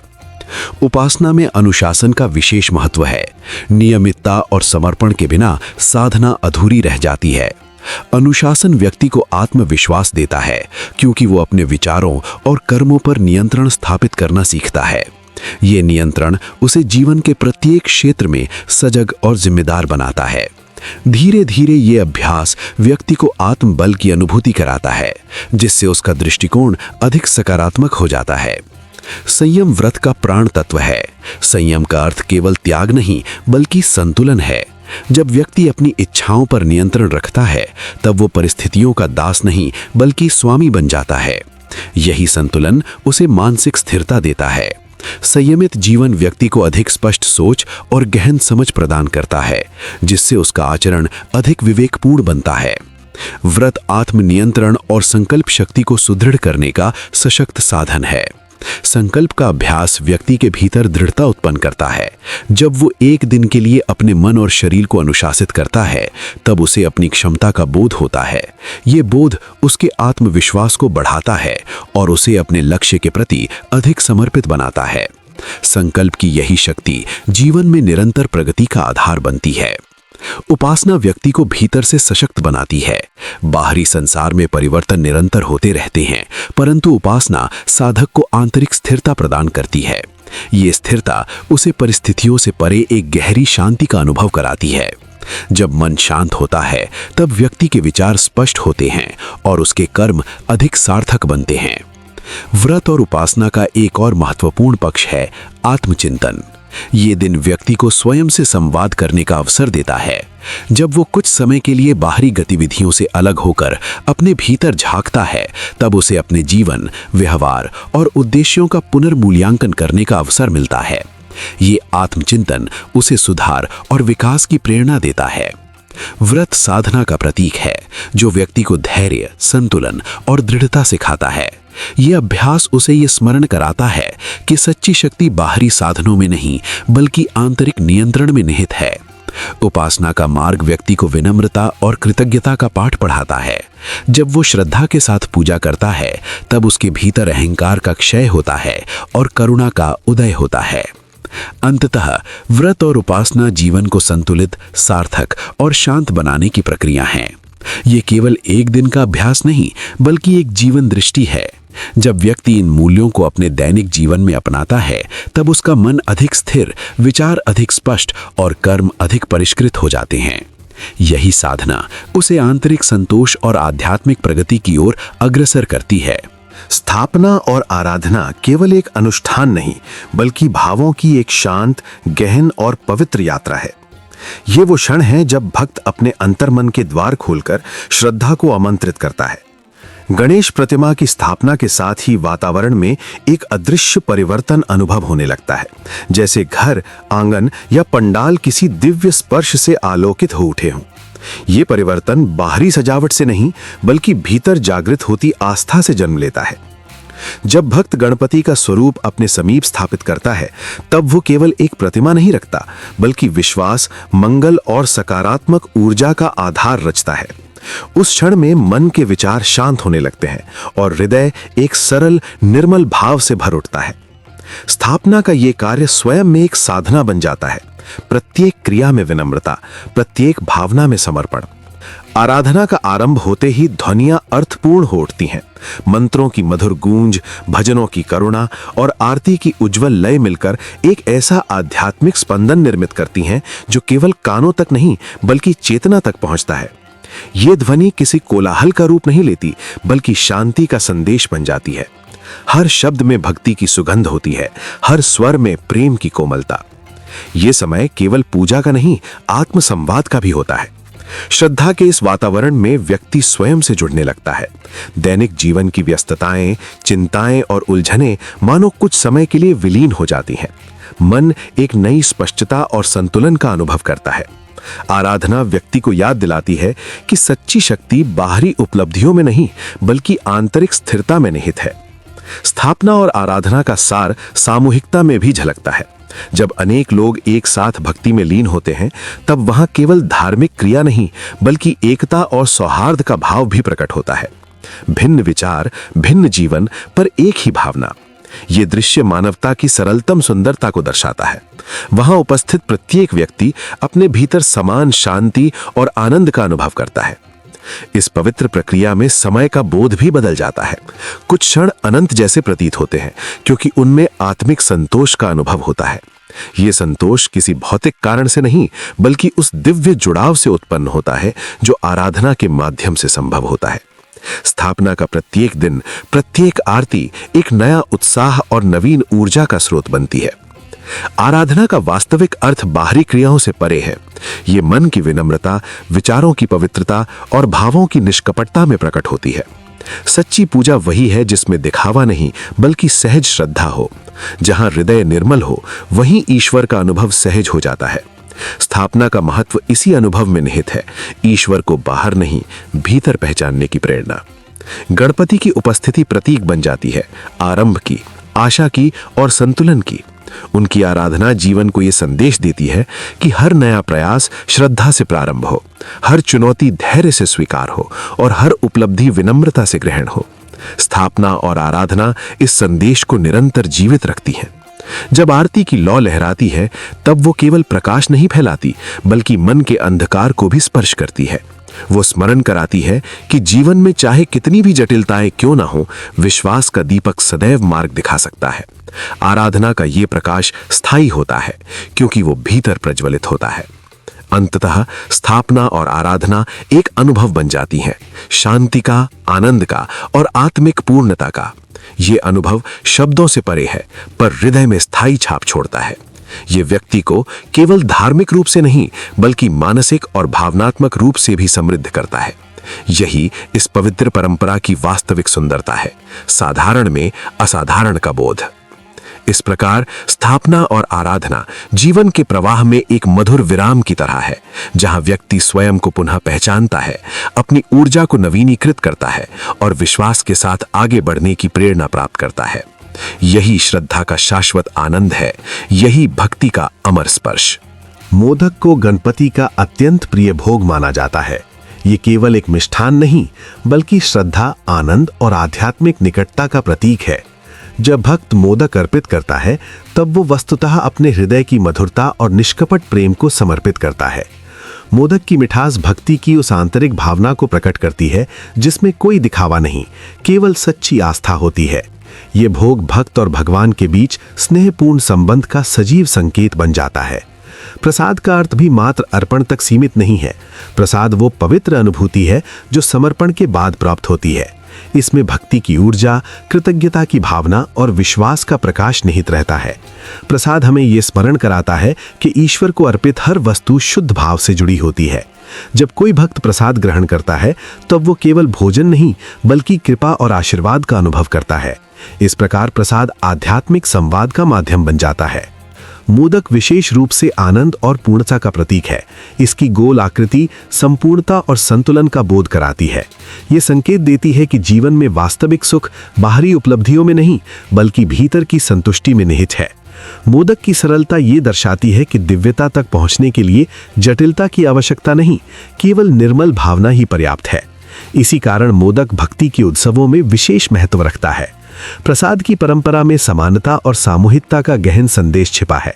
उपासना में अनुशासन का विशेष महत्व है। नियमितता और समर्पण के बिना साधना अधूरी रह जाती है। अनुशासन व्यक्ति को आत्मविश्वास देता है, क्योंकि वो अपने विचारों और कर्मों पर नियंत्रण स्थापित करना सीखता है। ये नियंत्रण उसे जीवन के प्रत्येक क्षेत्र में सजग और जिम्मेदार बनाता है। धीरे धीरे ये अभ्यास व्यक्ति को आत्मबल की अनुभूति कराता है, जिससे उसका दृष्टिकोण अधिक सकारात्मक हो जाता है। संयम व्रत का प्राण तत्व है। संयम का अर्थ केवल त्याग नहीं, बल्कि संतुलन है। जब व्यक्ति अपनी इच्छाओं पर नियंत्रण रखता है, तब वो परिस्थितियों का दास नहीं, बल्कि स्वामी बन जाता है। यही संतुलन उसे मानसिक स्थिरता देता है। संयमित जीवन व्यक्ति को अधिक स्पष्ट सोच और गहन समझ प्रदान करता है, जिससे उसका आचरण अधिक विवेकपूर्ण बनता है। व्रत आत्मनियंत्रण और संकल्प शक्ति को सुदृढ़ करने का सशक्त साधन है। संकल्प का अभ्यास व्यक्ति के भीतर दृढ़ता उत्पन्न करता है। जब वो एक दिन के लिए अपने मन और शरीर को अनुशासित करता है, तब उसे अपनी क्षमता का बोध होता है। ये बोध उसके आत्मविश्वास को बढ़ाता है और उसे अपने लक्ष्य के प्रति अधिक समर्पित बनाता है। संकल्प की यही शक्ति जीवन में निरंतर प्रगति का आधार बनती है। उपासना व्यक्ति को भीतर से सशक्त बनाती है। बाहरी संसार में परिवर्तन निरंतर होते रहते हैं, परंतु उपासना साधक को आंतरिक स्थिरता प्रदान करती है। ये स्थिरता उसे परिस्थितियों से परे एक गहरी शांति का अनुभव कराती है। जब मन शांत होता है, तब व्यक्ति के विचार स्पष्ट होते हैं और उसके कर्म अधिक सार्थक बनते हैं। व्रत और उपासना का एक और महत्वपूर्ण पक्ष है आत्मचिंतन। ये दिन व्यक्ति को स्वयं से संवाद करने का अवसर देता है। जब वो कुछ समय के लिए बाहरी गतिविधियों से अलग होकर अपने भीतर झांकता है, तब उसे अपने जीवन, व्यवहार और उद्देश्यों का पुनर्मूल्यांकन करने का अवसर मिलता है। ये आत्मचिंतन उसे सुधार और विकास की प्रेरणा देता है। व्रत साधना का प्रतीक है, जो व्यक्ति को धैर्य, संतुलन और दृढ़ता सिखाता है। यह अभ्यास उसे ये स्मरण कराता है कि सच्ची शक्ति बाहरी साधनों में नहीं, बल्कि आंतरिक नियंत्रण में निहित है। उपासना का मार्ग व्यक्ति को विनम्रता और कृतज्ञता का पाठ पढ़ाता है। जब वो श्रद्धा के साथ पूजा करता है, तब उसके भीतर अहंकार का क्षय होता है और करुणा का उदय होता है। अंततः व्रत और उपासना जीवन को संतुलित, सार्थक और शांत बनाने की प्रक्रिया है। ये केवल एक दिन का अभ्यास नहीं, बल्कि एक जीवन दृष्टि है। जब व्यक्ति इन मूल्यों को अपने दैनिक जीवन में अपनाता है, तब उसका मन अधिक स्थिर, विचार अधिक स्पष्ट और कर्म अधिक परिष्कृत हो जाते हैं। यही साधना उसे आंतरिक संतोष और आध्यात्मिक प्रगति की ओर अग्रसर करती है। स्थापना और आराधना केवल एक अनुष्ठान नहीं, बल्कि भावों की एक शांत, गहन और पवित्र यात्रा है। ये वो क्षण है जब भक्त अपने अंतर्मन के द्वार खोलकर श्रद्धा को आमंत्रित करता है। गणेश प्रतिमा की स्थापना के साथ ही वातावरण में एक अदृश्य परिवर्तन अनुभव होने लगता है, जैसे घर, आंगन या पंडाल किसी दिव्य स्पर्श से आलोकित हो उठे हों। ये परिवर्तन बाहरी सजावट से नहीं, बल्कि भीतर जागृत होती आस्था से जन्म लेता है। जब भक्त गणपति का स्वरूप अपने समीप स्थापित करता है, तब वो केवल एक प्रतिमा नहीं रखता, बल्कि विश्वास, मंगल और सकारात्मक ऊर्जा का आधार रचता है। उस क्षण में मन के विचार शांत होने लगते हैं और हृदय एक सरल, निर्मल भाव से भर उठता है। स्थापना का ये कार्य स्वयं में एक साधना बन जाता है। प्रत्येक क्रिया में विनम्रता, प्रत्येक भावना में समर्पण। आराधना का आरंभ होते ही ध्वनियां अर्थपूर्ण हो उठती हैं। मंत्रों की मधुर गूंज, भजनों की करुणा और आरती की उज्जवल लय मिलकर एक ऐसा आध्यात्मिक स्पंदन निर्मित करती हैं जो केवल कानों तक नहीं, बल्कि चेतना तक पहुंचता है। ये ध्वनि किसी कोलाहल का रूप नहीं लेती, बल्कि शांति का संदेश बन जाती है। हर शब्द में भक्ति की सुगंध होती है, हर स्वर में प्रेम की कोमलता। ये समय केवल पूजा का नहीं, आत्मसंवाद का भी होता है। श्रद्धा के इस वातावरण में व्यक्ति स्वयं से जुड़ने लगता है। दैनिक जीवन की व्यस्तताएं, चिंताएं और उलझनें मानो कुछ समय के लिए विलीन हो जाती हैं। मन एक नई स्पष्टता और संतुलन का अनुभव करता है। आराधना व्यक्ति को याद दिलाती है कि सच्ची शक्ति बाहरी उपलब्धियों में नहीं, बल्कि आंतरिक स्थिरता में निहित है। स्थापना और आराधना का सार सामूहिकता में भी झलकता है। जब अनेक लोग एक साथ भक्ति में लीन होते हैं, तब वहां केवल धार्मिक क्रिया नहीं, बल्कि एकता और सौहार्द का भाव भी प्रकट होता है। भिन्न विचार, भिन्न जीवन, पर एक ही भावना। ये दृश्य मानवता की सरलतम सुंदरता को दर्शाता है। वहां उपस्थित प्रत्येक व्यक्ति अपने भीतर समान शांति और आनंद का अनुभव करता है। इस पवित्र प्रक्रिया में समय का बोध भी बदल जाता है। कुछ क्षण अनंत जैसे प्रतीत होते हैं, क्योंकि उनमें आत्मिक संतोष का अनुभव होता है। ये संतोष किसी भौतिक कारण से नहीं, बल्कि उस दिव्य जुड़ाव से उत्पन्न होता है जो आराधना के माध्यम से संभव होता है। स्थापना का प्रत्येक दिन, प्रत्येक आरती एक नया उत्साह और नवीन ऊर्जा का स्रोत बनती है। आराधना का वास्तविक अर्थ बाहरी क्रियाओं से परे है। ये मन की विनम्रता, विचारों की पवित्रता और भावों की निष्कपटता में प्रकट होती है। सच्ची पूजा वही है जिसमें दिखावा नहीं, बल्कि सहज श्रद्धा हो। जहां हृदय निर्मल हो, वहीं ईश्वर का अनुभव सहज हो जाता है। स्थापना का महत्व इसी अनुभव में निहित है। ईश्वर को बाहर नहीं, भीतर पहचानने की प्रेरणा। गणपति की उपस्थिति प्रतीक बन जाती है, आरंभ की, आशा की और संतुलन की। उनकी आराधना जीवन को यह संदेश देती है कि हर नया प्रयास श्रद्धा से प्रारंभ हो, हर चुनौती धैर्य से स्वीकार हो और हर उपलब्धि विनम्रता से ग्रहण हो। स्थापना और आराधना इस संदेश को निरंतर जीवित रखती हैं। जब आरती की लौ लहराती है, तब वो केवल प्रकाश नहीं फैलाती, बल्कि मन के अंधकार को भी स्पर्श करती है। वो स्मरण कराती है कि जीवन में चाहे कितनी भी जटिलताएं क्यों ना हो, विश्वास का दीपक सदैव मार्ग दिखा सकता है। आराधना का ये प्रकाश स्थायी होता है, क्योंकि वो भीतर प्रज्वलित होता है। अंततः स्थापना और आराधना एक अनुभव बन जाती हैं, शांति का, आनंद का और आत्मिक पूर्णता का। ये अनुभव शब्दों से परे है, पर हृदय में स्थायी छाप छोड़ता है। ये व्यक्ति को केवल धार्मिक रूप से नहीं, बल्कि मानसिक और भावनात्मक रूप से भी समृद्ध करता है। यही इस पवित्र परंपरा की वास्तविक सुंदरता है, साधारण में असाधारण का बोध। इस प्रकार स्थापना और आराधना जीवन के प्रवाह में एक मधुर विराम की तरह है, जहां व्यक्ति स्वयं को पुनः पहचानता है, अपनी ऊर्जा को नवीनीकृत करता है और विश्वास के साथ आगे बढ़ने की प्रेरणा प्राप्त करता है। यही श्रद्धा का शाश्वत आनंद है, यही भक्ति का अमर स्पर्श। मोदक को गणपति का अत्यंत प्रिय भोग माना जाता है। ये केवल एक मिष्ठान नहीं, बल्कि श्रद्धा, आनंद और आध्यात्मिक निकटता का प्रतीक है। जब भक्त मोदक अर्पित करता है, तब वो वस्तुतः अपने हृदय की मधुरता और निष्कपट प्रेम को समर्पित करता है। मोदक की मिठास भक्ति की उस आंतरिक भावना को प्रकट करती है, जिसमें कोई दिखावा नहीं, केवल सच्ची आस्था होती है। ये भोग भक्त और भगवान के बीच स्नेहपूर्ण संबंध का सजीव संकेत बन जाता है। प्रसाद का अर्थ भी मात्र अर्पण तक सीमित नहीं है। प्रसाद वो पवित्र अनुभूति है जो समर्पण के बाद प्राप्त होती है। इसमें भक्ति की ऊर्जा, कृतज्ञता की भावना और विश्वास का प्रकाश निहित रहता है। प्रसाद हमें ये स्मरण कराता है कि ईश्वर को अर्पित हर वस्तु शुद्ध भाव से जुड़ी होती है। जब कोई भक्त प्रसाद ग्रहण करता है, तब वो केवल भोजन नहीं, बल्कि कृपा और आशीर्वाद का अनुभव करता है। इस प्रकार प्रसाद आध्यात्मिक संवाद का माध्यम बन जाता है। मोदक विशेष रूप से आनंद और पूर्णता का प्रतीक है। इसकी गोल आकृति संपूर्णता और संतुलन का बोध कराती है। ये संकेत देती है कि जीवन में वास्तविक सुख बाहरी उपलब्धियों में नहीं, बल्कि भीतर की संतुष्टि में निहित है। मोदक की सरलता ये दर्शाती है कि दिव्यता तक पहुंचने के लिए जटिलता की आवश्यकता नहीं, केवल निर्मल भावना ही पर्याप्त है। इसी कारण मोदक भक्ति के उत्सवों में विशेष महत्व रखता है। प्रसाद की परंपरा में समानता और सामूहिकता का गहन संदेश छिपा है।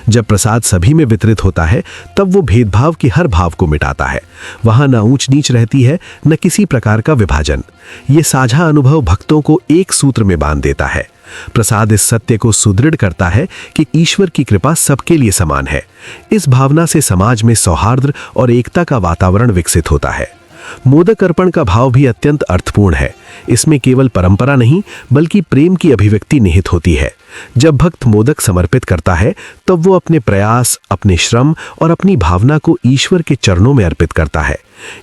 जब प्रसाद सभी में वितरित होता है, तब वो भेदभाव के हर भाव को मिटाता है। वहां न ऊंच नीच रहती है, न किसी प्रकार का विभाजन। ये साझा अनुभव भक्तों को एक सूत्र में बांध देता है। प्रसाद इस सत्य को सुदृढ़ करता है कि ईश्वर की कृपा सबके लिए समान है। इस भावना से समाज में सौहार्द और एकता का वातावरण विकसित होता है। मोदक अर्पण का भाव भी अत्यंत अर्थपूर्ण है। इसमें केवल परंपरा नहीं बल्कि प्रेम की अभिव्यक्ति निहित होती है। जब भक्त मोदक समर्पित करता है तब वो अपने प्रयास, अपने श्रम और अपनी भावना को ईश्वर के चरणों में अर्पित करता है।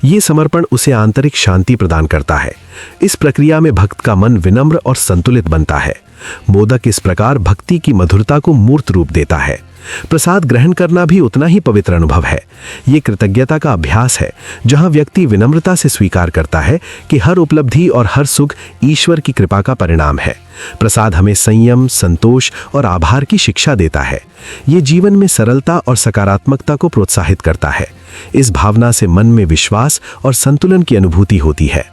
ये समर्पण उसे आंतरिक शांति प्रदान करता है। इस प्रक्रिया में भक्त का मन विनम्र और संतुलित बनता है। मोदक इस प्रकार भक्ति की मधुरता को मूर्त रूप देता है। प्रसाद ग्रहण करना भी उतना ही पवित्र अनुभव है। ये कृतज्ञता का अभ्यास है, जहां व्यक्ति विनम्रता से स्वीकार करता है कि हर उपलब्धि और हर सुख ईश्वर की कृपा का परिणाम है। प्रसाद हमें संयम, संतोष और आभार की शिक्षा देता है। ये जीवन में सरलता और सकारात्मकता को प्रोत्साहित करता है। इस भावना से मन में विश्वास और संतुलन की अनुभूति होती है।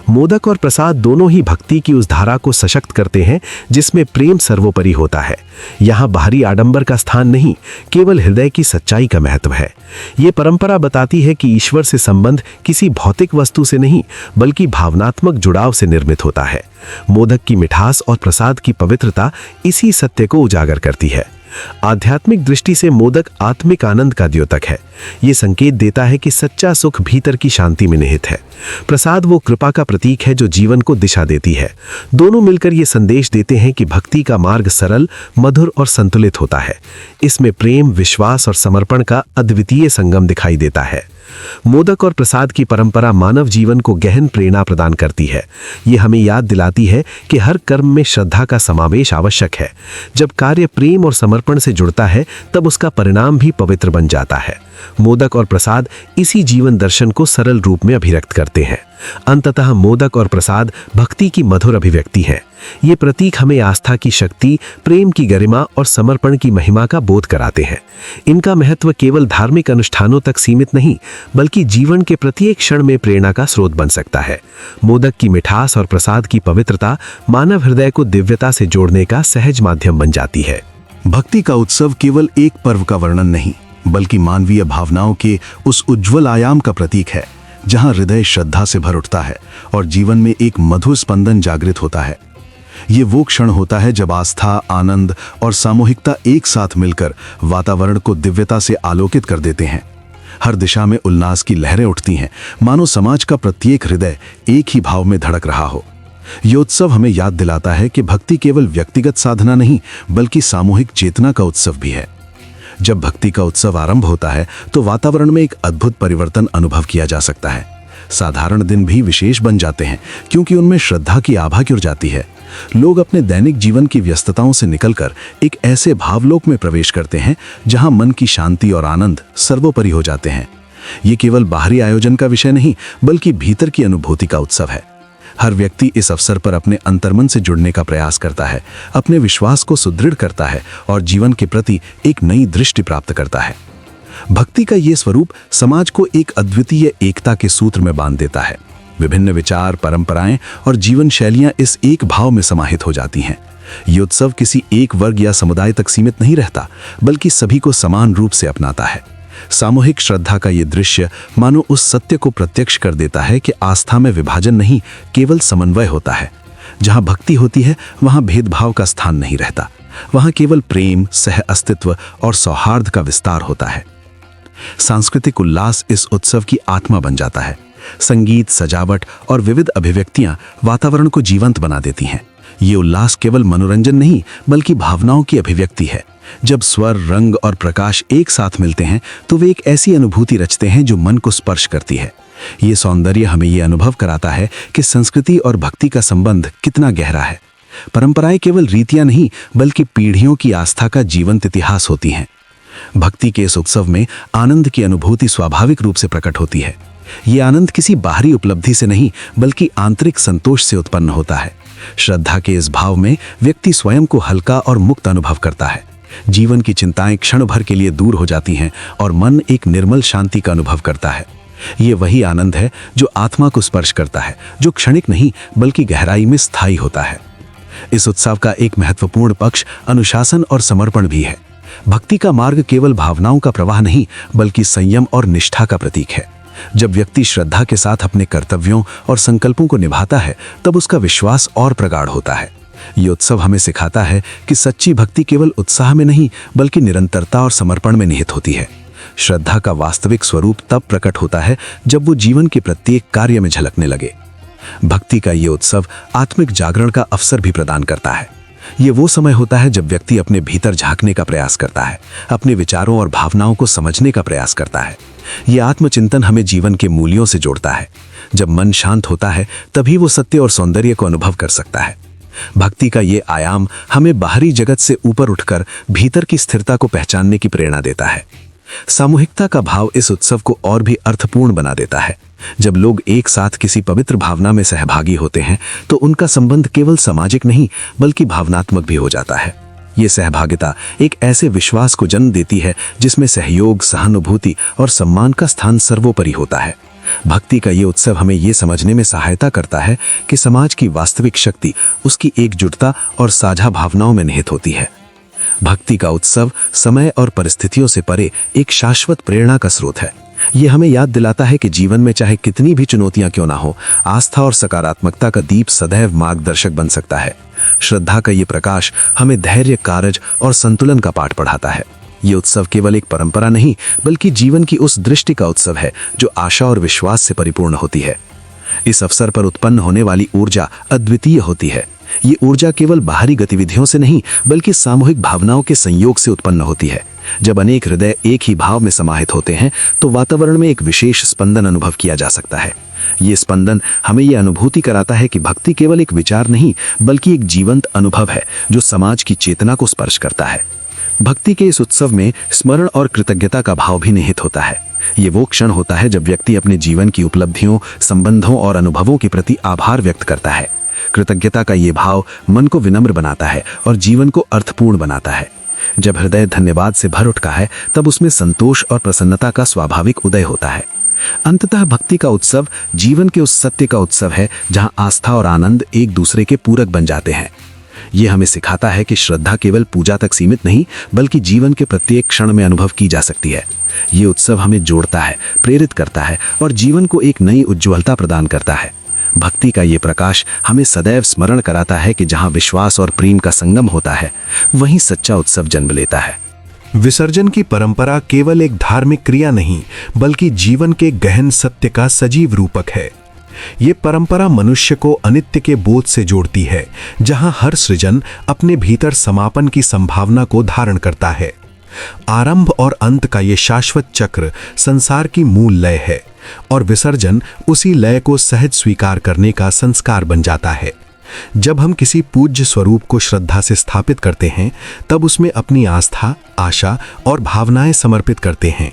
मोदक और प्रसाद दोनों ही भक्ति की उस धारा को सशक्त करते हैं जिसमें प्रेम सर्वोपरि होता है। यहाँ बाहरी आडंबर का स्थान नहीं, केवल हृदय की सच्चाई का महत्व है। ये परंपरा बताती है कि ईश्वर से संबंध किसी भौतिक वस्तु से नहीं बल्कि भावनात्मक जुड़ाव से निर्मित होता है। मोदक की मिठास और प्रसाद की पवित्रता इसी सत्य को उजागर करती है। आध्यात्मिक दृष्टि से मोदक आत्मिक आनंद का द्योतक है। ये संकेत देता है कि सच्चा सुख भीतर की शांति में निहित है। प्रसाद वो कृपा का प्रतीक है जो जीवन को दिशा देती है। दोनों मिलकर ये संदेश देते हैं कि भक्ति का मार्ग सरल, मधुर और संतुलित होता है। इसमें प्रेम, विश्वास और समर्पण का अद्वितीय संगम दिखाई देता है। मोदक और प्रसाद की परंपरा मानव जीवन को गहन प्रेरणा प्रदान करती है। ये हमें याद दिलाती है कि हर कर्म में श्रद्धा का समावेश आवश्यक है। जब कार्य प्रेम और समर्पण से जुड़ता है तब उसका परिणाम भी पवित्र बन जाता है। मोदक और प्रसाद इसी जीवन दर्शन को सरल रूप में अभिव्यक्त करते हैं। अंततः मोदक और प्रसाद भक्ति की मधुर अभिव्यक्ति है। ये प्रतीक हमें आस्था की शक्ति, प्रेम की गरिमा और समर्पण की महिमा का बोध कराते हैं। इनका महत्व केवल धार्मिक अनुष्ठानों तक सीमित नहीं बल्कि जीवन के प्रत्येक क्षण में प्रेरणा का स्रोत बन सकता है। मोदक की मिठास और प्रसाद की पवित्रता मानव हृदय को दिव्यता से जोड़ने का सहज माध्यम बन जाती है। भक्ति का उत्सव केवल एक पर्व का वर्णन नहीं बल्कि मानवीय भावनाओं के उस उज्जवल आयाम का प्रतीक है जहां हृदय श्रद्धा से भर उठता है और जीवन में एक मधुर स्पंदन जागृत होता है। ये वो क्षण होता है जब आस्था, आनंद और सामूहिकता एक साथ मिलकर वातावरण को दिव्यता से आलोकित कर देते हैं। हर दिशा में उल्लास की लहरें उठती हैं, मानो समाज का प्रत्येक हृदय एक ही भाव में धड़क रहा हो। ये उत्सव हमें याद दिलाता है कि भक्ति केवल व्यक्तिगत साधना नहीं बल्कि सामूहिक चेतना का उत्सव भी है। जब भक्ति का उत्सव आरंभ होता है तो वातावरण में एक अद्भुत परिवर्तन अनुभव किया जा सकता है। साधारण दिन भी विशेष बन जाते हैं क्योंकि उनमें श्रद्धा की आभा जुड़ जाती है। लोग अपने दैनिक जीवन की व्यस्तताओं से निकलकर एक ऐसे भावलोक में प्रवेश करते हैं जहां मन की शांति और आनंद सर्वोपरि हो जाते हैं। ये केवल बाहरी आयोजन का विषय नहीं बल्कि भीतर की अनुभूति का उत्सव है। हर व्यक्ति इस अवसर पर अपने अंतर्मन से जुड़ने का प्रयास करता है, अपने विश्वास को सुदृढ़ करता है और जीवन के प्रति एक नई दृष्टि प्राप्त करता है। भक्ति का ये स्वरूप समाज को एक अद्वितीय एकता के सूत्र में बांध देता है। विभिन्न विचार, परंपराएं और जीवन शैलियां इस एक भाव में समाहित हो जाती हैं। ये उत्सव किसी एक वर्ग या समुदाय तक सीमित नहीं रहता बल्कि सभी को समान रूप से अपनाता है। सामूहिक श्रद्धा का ये दृश्य मानो उस सत्य को प्रत्यक्ष कर देता है कि आस्था में विभाजन नहीं, केवल समन्वय होता है। जहां भक्ति होती है वहां भेदभाव का स्थान नहीं रहता, वहां केवल प्रेम, सह अस्तित्व और सौहार्द का विस्तार होता है। सांस्कृतिक उल्लास इस उत्सव की आत्मा बन जाता है। संगीत, सजावट और विविध अभिव्यक्तियां वातावरण को जीवंत बना देती हैं। ये उल्लास केवल मनोरंजन नहीं बल्कि भावनाओं की अभिव्यक्ति है। जब स्वर, रंग और प्रकाश एक साथ मिलते हैं तो वे एक ऐसी अनुभूति रचते हैं जो मन को स्पर्श करती है। ये सौंदर्य हमें ये अनुभव कराता है कि संस्कृति और भक्ति का संबंध कितना गहरा है। परंपराएं केवल रीतियां नहीं बल्कि पीढ़ियों की आस्था का जीवंत इतिहास होती हैं। भक्ति के इस उत्सव में आनंद की अनुभूति स्वाभाविक रूप से प्रकट होती है। ये आनंद किसी बाहरी उपलब्धि से नहीं बल्कि आंतरिक संतोष से उत्पन्न होता है। श्रद्धा के इस भाव में व्यक्ति स्वयं को हल्का और मुक्त अनुभव करता है। जीवन की चिंताएं क्षण भर के लिए दूर हो जाती हैं और मन एक निर्मल शांति का अनुभव करता है। ये वही आनंद है जो आत्मा को स्पर्श करता है, जो क्षणिक नहीं बल्कि गहराई में स्थायी होता है। इस उत्सव का एक महत्वपूर्ण पक्ष अनुशासन और समर्पण भी है। भक्ति का मार्ग केवल भावनाओं का प्रवाह नहीं बल्कि संयम और निष्ठा का प्रतीक है। जब व्यक्ति श्रद्धा के साथ अपने कर्तव्यों और संकल्पों को निभाता है तब उसका विश्वास और प्रगाढ़ होता है। ये उत्सव हमें सिखाता है कि सच्ची भक्ति केवल उत्साह में नहीं बल्कि निरंतरता और समर्पण में निहित होती है। श्रद्धा का वास्तविक स्वरूप तब प्रकट होता है जब वो जीवन के प्रत्येक कार्य में झलकने लगे। भक्ति का ये उत्सव आत्मिक जागरण का अवसर भी प्रदान करता है। ये वो समय होता है जब व्यक्ति अपने भीतर झांकने का प्रयास करता है, अपने विचारों और भावनाओं को समझने का प्रयास करता है। ये आत्मचिंतन हमें जीवन के मूल्यों से जोड़ता है। जब मन शांत होता है तभी वो सत्य और सौंदर्य को अनुभव कर सकता है। भक्ति का ये आयाम हमें बाहरी जगत से ऊपर उठकर भीतर की स्थिरता को पहचानने की प्रेरणा देता है। सामूहिकता का भाव इस उत्सव को और भी अर्थपूर्ण बना देता है। जब लोग एक साथ किसी पवित्र भावना में सहभागी होते हैं तो उनका संबंध केवल सामाजिक नहीं बल्कि भावनात्मक भी हो जाता है। ये सहभागिता एक ऐसे विश्वास को जन्म देती है जिसमें सहयोग, सहानुभूति और सम्मान का स्थान सर्वोपरि होता है। भक्ति का ये उत्सव हमें ये समझने में सहायता करता है कि समाज की वास्तविक शक्ति उसकी एकजुटता और साझा भावनाओं में निहित होती है। भक्ति का उत्सव समय और परिस्थितियों से परे एक शाश्वत प्रेरणा का स्रोत है। ये हमें याद दिलाता है कि जीवन में चाहे कितनी भी चुनौतियां क्यों ना हो, आस्था और सकारात्मकता का दीप सदैव मार्गदर्शक बन सकता है। श्रद्धा का ये प्रकाश हमें धैर्य, कार्य और संतुलन का पाठ पढ़ाता है। ये उत्सव केवल एक परंपरा नहीं बल्कि जीवन की उस दृष्टि का उत्सव है जो आशा और विश्वास से परिपूर्ण होती है। इस अवसर पर उत्पन्न होने वाली ऊर्जा अद्वितीय होती है। ये ऊर्जा केवल बाहरी गतिविधियों से नहीं बल्कि सामूहिक भावनाओं के संयोग से उत्पन्न होती है। जब अनेक हृदय एक ही भाव में समाहित होते हैं तो वातावरण में एक विशेष स्पंदन अनुभव किया जा सकता है। ये स्पंदन हमें ये अनुभूति कराता है कि भक्ति केवल एक विचार नहीं बल्कि एक जीवंत अनुभव है जो समाज की चेतना को स्पर्श करता है। भक्ति के इस उत्सव में स्मरण और कृतज्ञता का भाव भी निहित होता है। ये वो क्षण होता है जब व्यक्ति अपने जीवन की उपलब्धियों, संबंधों और अनुभवों के प्रति आभार व्यक्त करता है। कृतज्ञता का ये भाव मन को विनम्र बनाता है और जीवन को अर्थपूर्ण बनाता है। जब हृदय धन्यवाद से भर उठता है तब उसमें संतोष और प्रसन्नता का स्वाभाविक उदय होता है। अंततः भक्ति का उत्सव जीवन के उस सत्य का उत्सव है जहां आस्था और आनंद एक दूसरे के पूरक बन जाते हैं। ये हमें सिखाता है कि श्रद्धा केवल पूजा तक सीमित नहीं बल्कि जीवन के प्रत्येक क्षण में अनुभव की जा सकती है। ये उत्सव हमें जोड़ता है, प्रेरित करता है और जीवन को एक नई उज्ज्वलता प्रदान करता है। भक्ति का ये प्रकाश हमें सदैव स्मरण कराता है कि जहां विश्वास और प्रेम का संगम होता है वहीं सच्चा उत्सव जन्म लेता है। विसर्जन की परंपरा केवल एक धार्मिक क्रिया नहीं बल्कि जीवन के गहन सत्य का सजीव रूपक है। ये परंपरा मनुष्य को अनित्य के बोध से जोड़ती है, जहां हर सृजन अपने भीतर समापन की संभावना को धारण करता है। आरंभ और अंत का ये शाश्वत चक्र संसार की मूल लय है और विसर्जन उसी लय को सहज स्वीकार करने का संस्कार बन जाता है। जब हम किसी पूज्य स्वरूप को श्रद्धा से स्थापित करते हैं तब उसमें अपनी आस्था, आशा और भावनाएं समर्पित करते हैं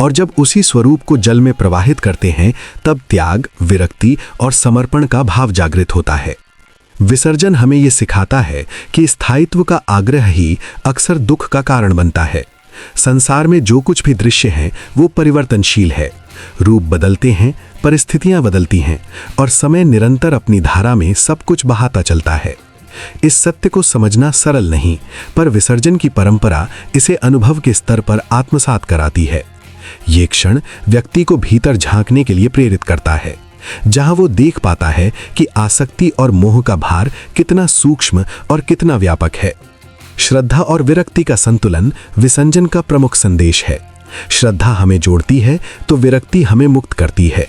और जब उसी स्वरूप को जल में प्रवाहित करते हैं तब त्याग, विरक्ति और समर्पण का भाव जागृत होता है। विसर्जन हमें ये सिखाता है कि स्थायित्व का आग्रह ही अक्सर दुख का कारण बनता है। संसार में जो कुछ भी दृश्य है वो परिवर्तनशील है। रूप बदलते हैं, परिस्थितियां बदलती हैं और समय निरंतर अपनी धारा में सब कुछ बहाता चलता है। इस सत्य को समझना सरल नहीं, पर विसर्जन की परंपरा इसे अनुभव के स्तर पर आत्मसात कराती है। ये क्षण व्यक्ति को भीतर झांकने के लिए प्रेरित करता है, जहां वो देख पाता है कि आसक्ति और मोह का भार कितना सूक्ष्म और कितना व्यापक है। श्रद्धा और विरक्ति का संतुलन विसर्जन का प्रमुख संदेश है। श्रद्धा हमें जोड़ती है तो विरक्ति हमें मुक्त करती है।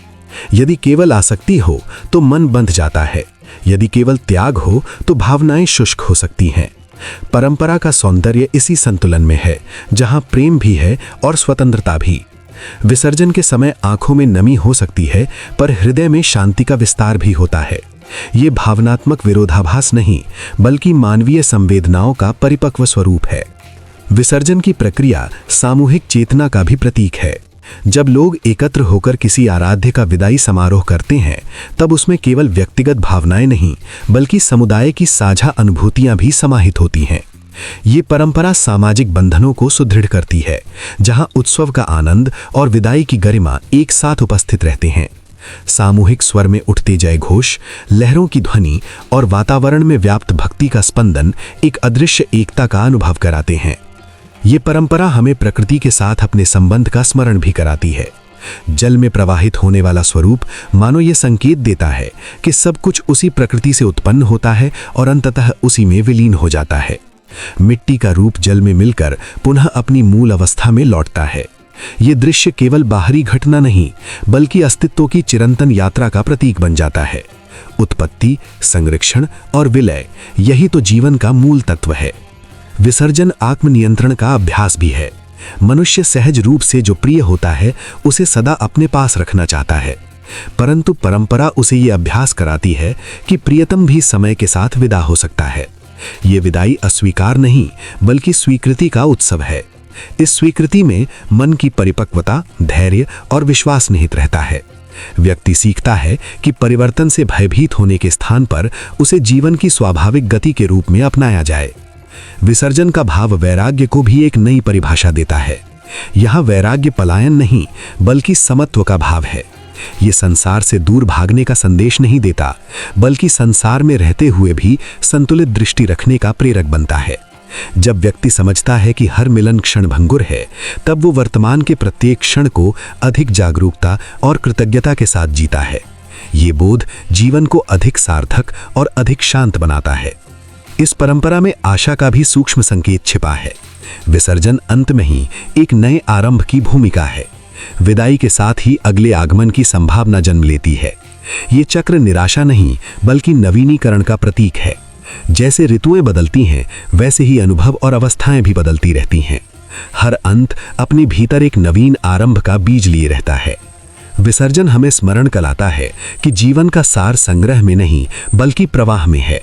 यदि केवल आसक्ति हो तो मन बंध जाता है, यदि केवल त्याग हो तो भावनाएं शुष्क हो सकती हैं। परंपरा का सौंदर्य इसी संतुलन में है, जहां प्रेम भी है और स्वतंत्रता भी। विसर्जन के समय आंखों में नमी हो सकती है पर हृदय में शांति का विस्तार भी होता है। ये भावनात्मक विरोधाभास नहीं बल्कि मानवीय संवेदनाओं का परिपक्व स्वरूप है। विसर्जन की प्रक्रिया सामूहिक चेतना का भी प्रतीक है। जब लोग एकत्र होकर किसी आराध्य का विदाई समारोह करते हैं तब उसमें केवल व्यक्तिगत भावनाएं नहीं बल्कि समुदाय की साझा अनुभूतियां भी समाहित होती हैं। ये परंपरा सामाजिक बंधनों को सुदृढ़ करती है, जहां उत्सव का आनंद और विदाई की गरिमा एक साथ उपस्थित रहते हैं। सामूहिक स्वर में उठते जय घोष, लहरों की ध्वनि और वातावरण में व्याप्त भक्ति का स्पंदन एक अदृश्य एकता का अनुभव कराते हैं। ये परंपरा हमें प्रकृति के साथ अपने संबंध का स्मरण भी कराती है। जल में प्रवाहित होने वाला स्वरूप मानो ये संकेत देता है कि सब कुछ उसी प्रकृति से उत्पन्न होता है और अंततः उसी में विलीन हो जाता है। मिट्टी का रूप जल में मिलकर पुनः अपनी मूल अवस्था में लौटता है। ये दृश्य केवल बाहरी घटना नहीं बल्कि अस्तित्व की चिरंतन यात्रा का प्रतीक बन जाता है। उत्पत्ति, संरक्षण और विलय, यही तो जीवन का मूल तत्व है। विसर्जन आत्मनियंत्रण का अभ्यास भी है। मनुष्य सहज रूप से जो प्रिय होता है उसे सदा अपने पास रखना चाहता है, परंतु परंपरा उसे ये अभ्यास कराती है कि प्रियतम भी समय के साथ विदा हो सकता है। ये विदाई अस्वीकार नहीं बल्कि स्वीकृति का उत्सव है। इस स्वीकृति में मन की परिपक्वता, धैर्य और विश्वास निहित रहता है। व्यक्ति सीखता है कि परिवर्तन से भयभीत होने के स्थान पर उसे जीवन की स्वाभाविक गति के रूप में अपनाया जाए। विसर्जन का भाव वैराग्य को भी एक नई परिभाषा देता है। यहाँ वैराग्य पलायन नहीं बल्कि समत्व का भाव है। ये संसार से दूर भागने का संदेश नहीं देता बल्कि संसार में रहते हुए भी संतुलित दृष्टि रखने का प्रेरक बनता है। जब व्यक्ति समझता है कि हर मिलन क्षण भंगुर है, तब वो वर्तमान के प्रत्येक क्षण को अधिक जागरूकता और कृतज्ञता के साथ जीता है। ये बोध जीवन को अधिक सार्थक और अधिक शांत बनाता है। इस परंपरा में आशा का भी सूक्ष्म संकेत छिपा है। विसर्जन अंत में ही एक नए आरंभ की भूमिका है। विदाई के साथ ही अगले आगमन की संभावना जन्म लेती है। ये चक्र निराशा नहीं बल्कि नवीनीकरण का प्रतीक है। जैसे ऋतुएं बदलती हैं वैसे ही अनुभव और अवस्थाएं भी बदलती रहती हैं। हर अंत अपने भीतर एक नवीन आरंभ का बीज लिए रहता है। विसर्जन हमें स्मरण कराता है कि जीवन का सार संग्रह में नहीं बल्कि प्रवाह में है।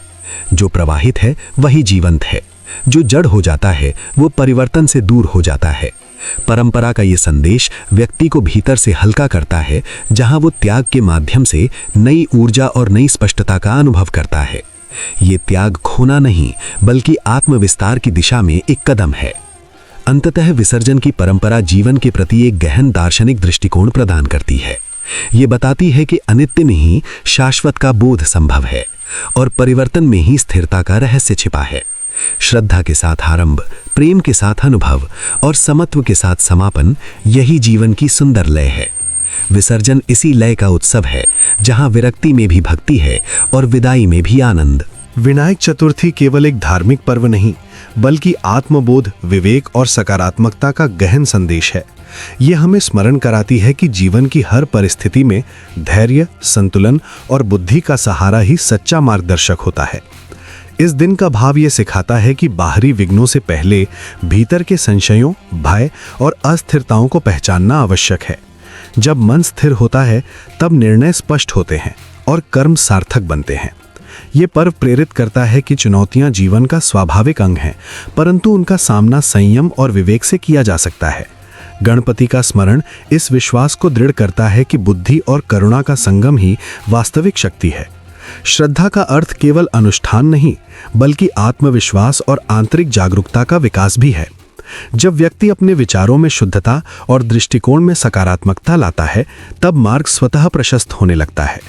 जो प्रवाहित है वही जीवंत है। जो जड़ हो जाता है वो परिवर्तन से दूर हो जाता है। परंपरा का ये संदेश व्यक्ति को भीतर से हल्का करता है, जहां वो त्याग के माध्यम से नई ऊर्जा और नई स्पष्टता का अनुभव करता है। ये त्याग खोना नहीं बल्कि आत्मविस्तार की दिशा में एक कदम है। अंततः विसर्जन की परंपरा जीवन के प्रति एक गहन दार्शनिक दृष्टिकोण प्रदान करती है। ये बताती है कि अनित्य में ही शाश्वत का बोध संभव है और परिवर्तन में ही स्थिरता का रहस्य छिपा है। श्रद्धा के साथ आरंभ, प्रेम के साथ अनुभव और समत्व के साथ समापन, यही जीवन की सुंदर लय है। विसर्जन इसी लय का उत्सव है जहां विरक्ति में भी भक्ति है और विदाई में भी आनंद। विनायक चतुर्थी केवल एक धार्मिक पर्व नहीं बल्कि आत्मबोध, विवेक और सकारात्मकता का गहन संदेश है। ये हमें स्मरण कराती है कि जीवन की हर परिस्थिति में धैर्य, संतुलन और बुद्धि का सहारा ही सच्चा मार्गदर्शक होता है। इस दिन का भाव ये सिखाता है कि बाहरी विघ्नों से पहले भीतर के संशयों, भय और अस्थिरताओं को पहचानना आवश्यक है। जब मन स्थिर होता है तब निर्णय स्पष्ट होते हैं और कर्म सार्थक बनते हैं। ये पर्व प्रेरित करता है कि चुनौतियां जीवन का स्वाभाविक अंग हैं, परंतु उनका सामना संयम और विवेक से किया जा सकता है। गणपति का स्मरण इस विश्वास को दृढ़ करता है कि बुद्धि और करुणा का संगम ही वास्तविक शक्ति है। श्रद्धा का अर्थ केवल अनुष्ठान नहीं बल्कि आत्मविश्वास और आंतरिक जागरूकता का विकास भी है। जब व्यक्ति अपने विचारों में शुद्धता और दृष्टिकोण में सकारात्मकता लाता है, तब मार्ग स्वतः प्रशस्त होने लगता है।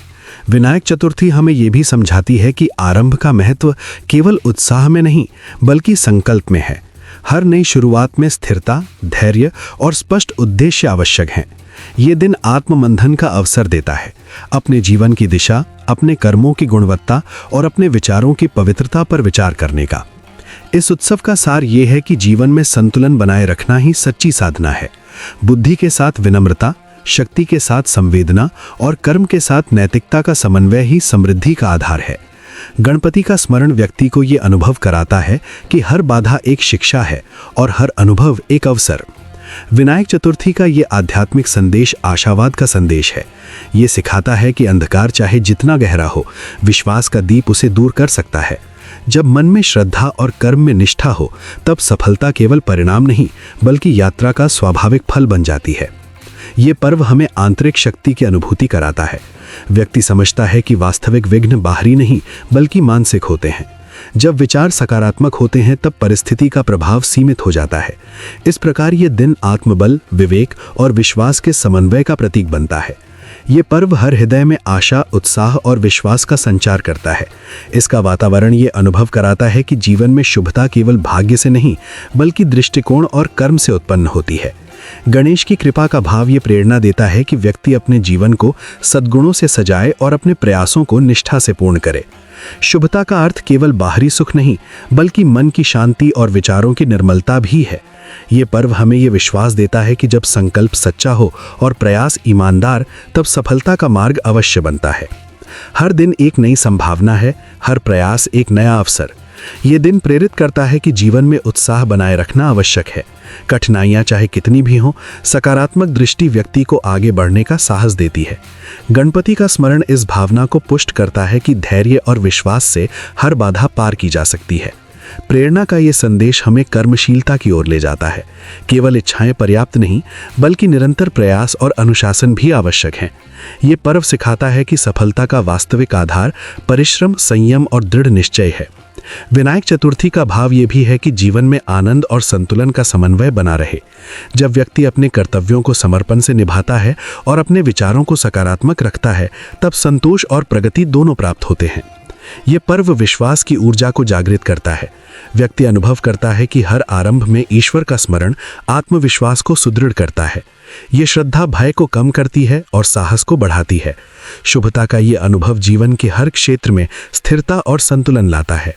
विनायक चतुर्थी हमें यह भी समझाती है कि आरंभ का महत्व केवल उत्साह में नहीं बल्कि संकल्प में है। हर नई शुरुआत में स्थिरता, धैर्य और स्पष्ट उद्देश्य आवश्यक हैं। ये दिन आत्ममंथन का अवसर देता है। अपने जीवन की दिशा, अपने कर्मों की गुणवत्ता और अपने विचारों की पवित्रता पर विचार करने का। इस उत्सव का सार ये है कि जीवन में संतुलन बनाए रखना ही सच्ची साधना है। बुद्धि के साथ विनम्रता, शक्ति के साथ संवेदना और कर्म के साथ नैतिकता का समन्वय ही समृद्धि का आधार है। गणपति का स्मरण व्यक्ति को ये अनुभव कराता है कि हर बाधा एक शिक्षा है और हर अनुभव एक अवसर। विनायक चतुर्थी का ये आध्यात्मिक संदेश आशावाद का संदेश है। ये सिखाता है कि अंधकार चाहे जितना गहरा हो, विश्वास का दीप उसे दूर कर सकता है। जब मन में श्रद्धा और कर्म में निष्ठा हो, तब सफलता केवल परिणाम नहीं बल्कि यात्रा का स्वाभाविक फल बन जाती है। ये पर्व हमें आंतरिक शक्ति की अनुभूति कराता है। व्यक्ति समझता है कि वास्तविक विघ्न बाहरी नहीं बल्कि मानसिक होते हैं। जब विचार सकारात्मक होते हैं तब परिस्थिति का प्रभाव सीमित हो जाता है। इस प्रकार ये दिन आत्मबल, विवेक और विश्वास के समन्वय का प्रतीक बनता है। ये पर्व हर हृदय में आशा, उत्साह और विश्वास का संचार करता है। इसका वातावरण ये अनुभव कराता है कि जीवन में शुभता केवल भाग्य से नहीं बल्कि दृष्टिकोण और कर्म से उत्पन्न होती है। गणेश की कृपा का भाव ये प्रेरणा देता है कि व्यक्ति अपने जीवन को सद्गुणों से सजाए और अपने प्रयासों को निष्ठा से पूर्ण करे। शुभता का अर्थ केवल बाहरी सुख नहीं, बल्कि मन की शांति और विचारों की निर्मलता भी है। ये पर्व हमें ये विश्वास देता है कि जब संकल्प सच्चा हो और प्रयास ईमानदार, तब सफलता का मार्ग अवश्य बनता है। हर दिन एक नई संभावना है, हर प्रयास एक नया अवसर। ये दिन प्रेरित करता है कि जीवन में उत्साह बनाए रखना आवश्यक है। कठिनाइयां चाहे कितनी भी हों, सकारात्मक दृष्टि व्यक्ति को आगे बढ़ने का साहस देती है। गणपति का स्मरण इस भावना को पुष्ट करता है कि धैर्य और विश्वास से हर बाधा पार की जा सकती है। प्रेरणा का ये संदेश हमें कर्मशीलता की ओर ले जाता है। केवल इच्छाएं पर्याप्त नहीं, बल्कि निरंतर प्रयास और अनुशासन भी आवश्यक हैं। ये पर्व सिखाता है कि सफलता का वास्तविक आधार परिश्रम, संयम और दृढ़ निश्चय है। विनायक चतुर्थी का भाव ये भी है कि जीवन में आनंद और संतुलन का समन्वय बना रहे। जब व्यक्ति अपने कर्तव्यों को समर्पण से निभाता है और अपने विचारों को सकारात्मक रखता है, तब संतोष और प्रगति दोनों प्राप्त होते हैं। ये पर्व विश्वास की ऊर्जा को जागृत करता है। व्यक्ति अनुभव करता है कि हर आरंभ में ईश्वर का स्मरण आत्मविश्वास को सुदृढ़ करता है। ये श्रद्धा भय को कम करती है और साहस को बढ़ाती है। शुभता का ये अनुभव जीवन के हर क्षेत्र में स्थिरता और संतुलन लाता है।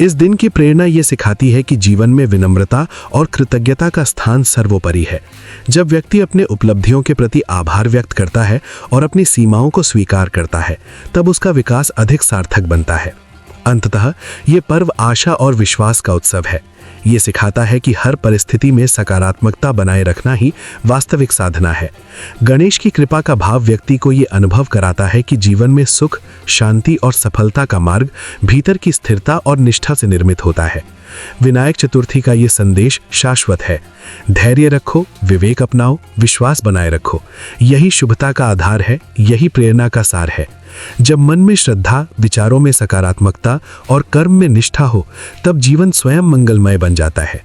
इस दिन की प्रेरणा ये सिखाती है कि जीवन में विनम्रता और कृतज्ञता का स्थान सर्वोपरि है। जब व्यक्ति अपने उपलब्धियों के प्रति आभार व्यक्त करता है और अपनी सीमाओं को स्वीकार करता है, तब उसका विकास अधिक सार्थक बनता है। अंततः ये पर्व आशा और विश्वास का उत्सव है। ये सिखाता है कि हर परिस्थिति में सकारात्मकता बनाए रखना ही वास्तविक साधना है। गणेश की कृपा का भाव व्यक्ति को ये अनुभव कराता है कि जीवन में सुख, शांति और सफलता का मार्ग भीतर की स्थिरता और निष्ठा से निर्मित होता है। विनायक चतुर्थी का ये संदेश शाश्वत है। धैर्य रखो, विवेक अपनाओ, विश्वास बनाए रखो। यही शुभता का आधार है, यही प्रेरणा का सार है। जब मन में श्रद्धा, विचारों में सकारात्मकता और कर्म में निष्ठा हो, तब जीवन स्वयं मंगलमय बन जाता है।